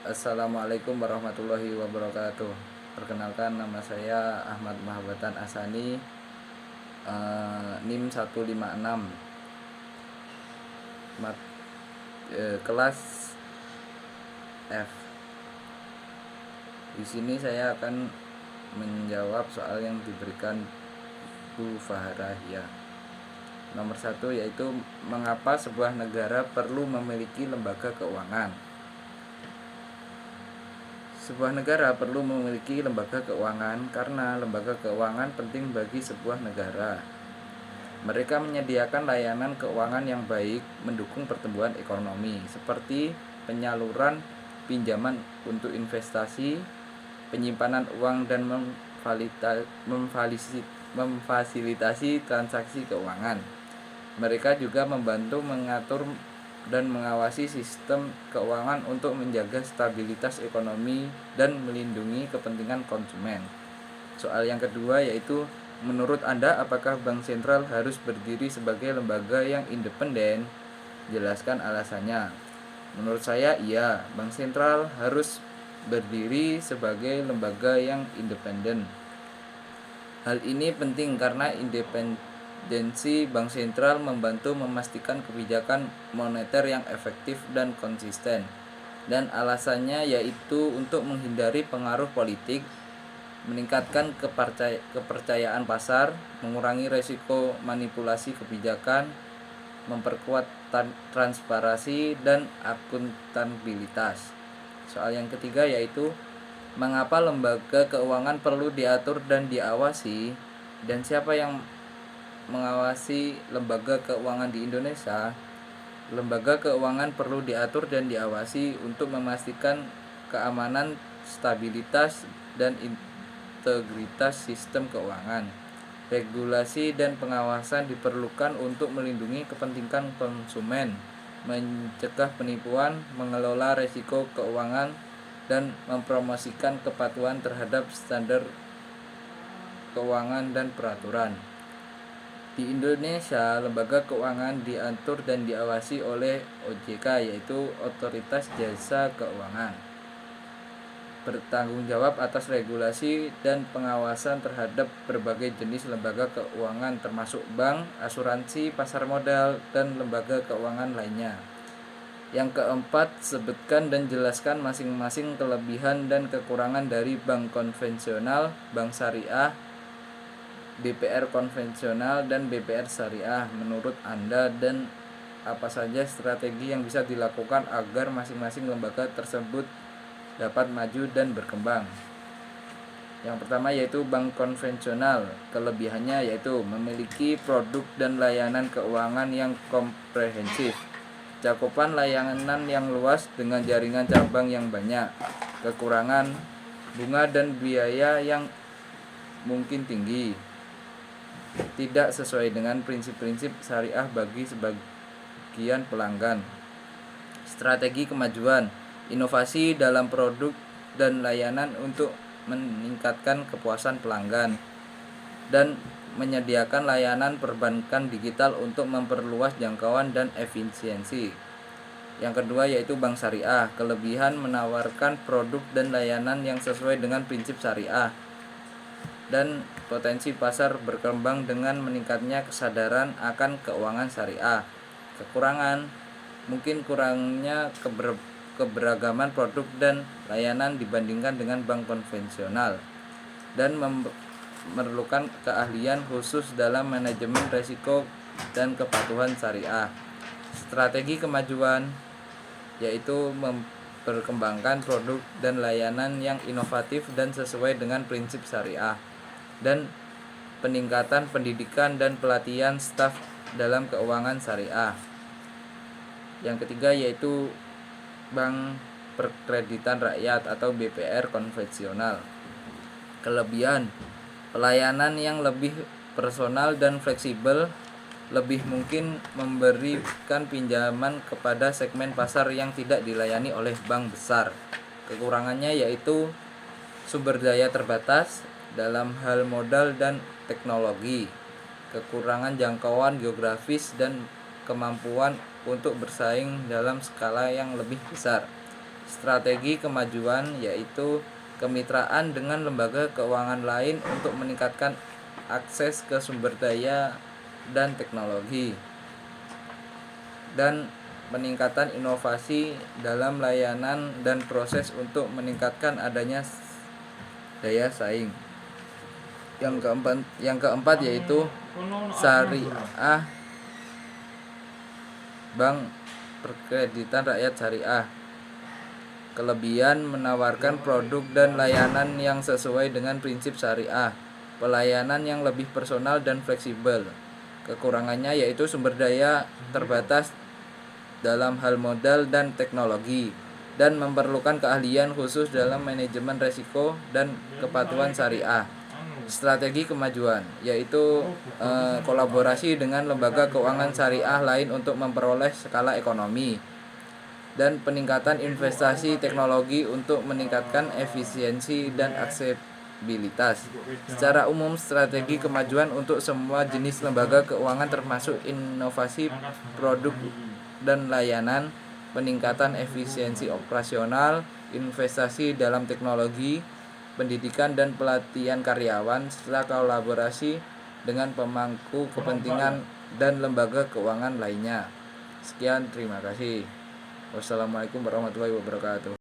Assalamualaikum warahmatullahi wabarakatuh. Perkenalkan, nama saya Ahmad Mahabatan Asani, NIM 156, kelas F. Di sini saya akan menjawab soal yang diberikan Bu Fahrahia. Nomor 1 yaitu mengapa sebuah negara perlu memiliki lembaga keuangan. Sebuah negara perlu memiliki lembaga keuangan karena lembaga keuangan penting bagi sebuah negara. Mereka menyediakan layanan keuangan yang baik, mendukung pertumbuhan ekonomi, seperti penyaluran pinjaman untuk investasi, penyimpanan uang, dan memfasilitasi transaksi keuangan. Mereka juga membantu mengatur dan mengawasi sistem keuangan untuk menjaga stabilitas ekonomi dan melindungi kepentingan konsumen. Soal yang kedua yaitu, menurut Anda apakah Bank Sentral harus berdiri sebagai lembaga yang independen? Jelaskan alasannya. Menurut saya iya, Bank Sentral harus berdiri sebagai lembaga yang independen. Hal ini penting karena independensi Bank Sentral membantu memastikan kebijakan moneter yang efektif dan konsisten. Dan alasannya yaitu untuk menghindari pengaruh politik, meningkatkan kepercayaan pasar, mengurangi resiko manipulasi kebijakan, memperkuat transparansi dan akuntabilitas. Soal yang ketiga yaitu, mengapa lembaga keuangan perlu diatur dan diawasi, dan siapa yang mengawasi lembaga keuangan di Indonesia? Lembaga keuangan perlu diatur dan diawasi untuk memastikan keamanan, stabilitas, dan integritas sistem keuangan. Regulasi dan pengawasan diperlukan untuk melindungi kepentingan konsumen, mencegah penipuan, mengelola risiko keuangan, dan mempromosikan kepatuhan terhadap standar keuangan dan peraturan. Di Indonesia, lembaga keuangan diatur dan diawasi oleh OJK, yaitu Otoritas Jasa Keuangan. Bertanggung jawab atas regulasi dan pengawasan terhadap berbagai jenis lembaga keuangan termasuk bank, asuransi, pasar modal, dan lembaga keuangan lainnya. Yang keempat, sebutkan dan jelaskan masing-masing kelebihan dan kekurangan dari bank konvensional, bank syariah, BPR konvensional, dan BPR syariah menurut Anda, dan apa saja strategi yang bisa dilakukan agar masing-masing lembaga tersebut dapat maju dan berkembang. Yang pertama yaitu bank konvensional. Kelebihannya yaitu memiliki produk dan layanan keuangan yang komprehensif, cakupan layanan yang luas dengan jaringan cabang yang banyak. Kekurangan, bunga dan biaya yang mungkin tinggi, tidak sesuai dengan prinsip-prinsip syariah bagi sebagian pelanggan. Strategi kemajuan, inovasi dalam produk dan layanan untuk meningkatkan kepuasan pelanggan, dan menyediakan layanan perbankan digital untuk memperluas jangkauan dan efisiensi. Yang kedua yaitu bank syariah. Kelebihan, menawarkan produk dan layanan yang sesuai dengan prinsip syariah, dan potensi pasar berkembang dengan meningkatnya kesadaran akan keuangan syariah. Kekurangan, mungkin kurangnya keberagaman produk dan layanan dibandingkan dengan bank konvensional, dan memerlukan keahlian khusus dalam manajemen risiko dan kepatuhan syariah. Strategi kemajuan yaitu memperkembangkan produk dan layanan yang inovatif dan sesuai dengan prinsip syariah, dan peningkatan pendidikan dan pelatihan staf dalam keuangan syariah. Yang ketiga yaitu Bank Perkreditan Rakyat atau BPR konvensional. Kelebihan, pelayanan yang lebih personal dan fleksibel, lebih mungkin memberikan pinjaman kepada segmen pasar yang tidak dilayani oleh bank besar. Kekurangannya yaitu sumber daya terbatas dalam hal modal dan teknologi, kekurangan jangkauan geografis, dan kemampuan untuk bersaing dalam skala yang lebih besar. Strategi kemajuan yaitu kemitraan dengan lembaga keuangan lain untuk meningkatkan akses ke sumber daya dan teknologi, dan peningkatan inovasi dalam layanan dan proses untuk meningkatkan adanya daya saing. Yang keempat yaitu syariah, bank perkreditan rakyat syariah. Kelebihan menawarkan produk dan layanan yang sesuai dengan prinsip syariah, pelayanan yang lebih personal dan fleksibel. Kekurangannya yaitu sumber daya terbatas dalam hal modal dan teknologi, dan memerlukan keahlian khusus dalam manajemen risiko dan kepatuhan syariah. Strategi kemajuan yaitu kolaborasi dengan lembaga keuangan syariah lain untuk memperoleh skala ekonomi, dan peningkatan investasi teknologi untuk meningkatkan efisiensi dan aksesibilitas. Secara umum, strategi kemajuan untuk semua jenis lembaga keuangan termasuk inovasi produk dan layanan, peningkatan efisiensi operasional, investasi dalam teknologi, pendidikan dan pelatihan karyawan, serta kolaborasi dengan pemangku kepentingan dan lembaga keuangan lainnya. Sekian, terima kasih. Wassalamualaikum warahmatullahi wabarakatuh.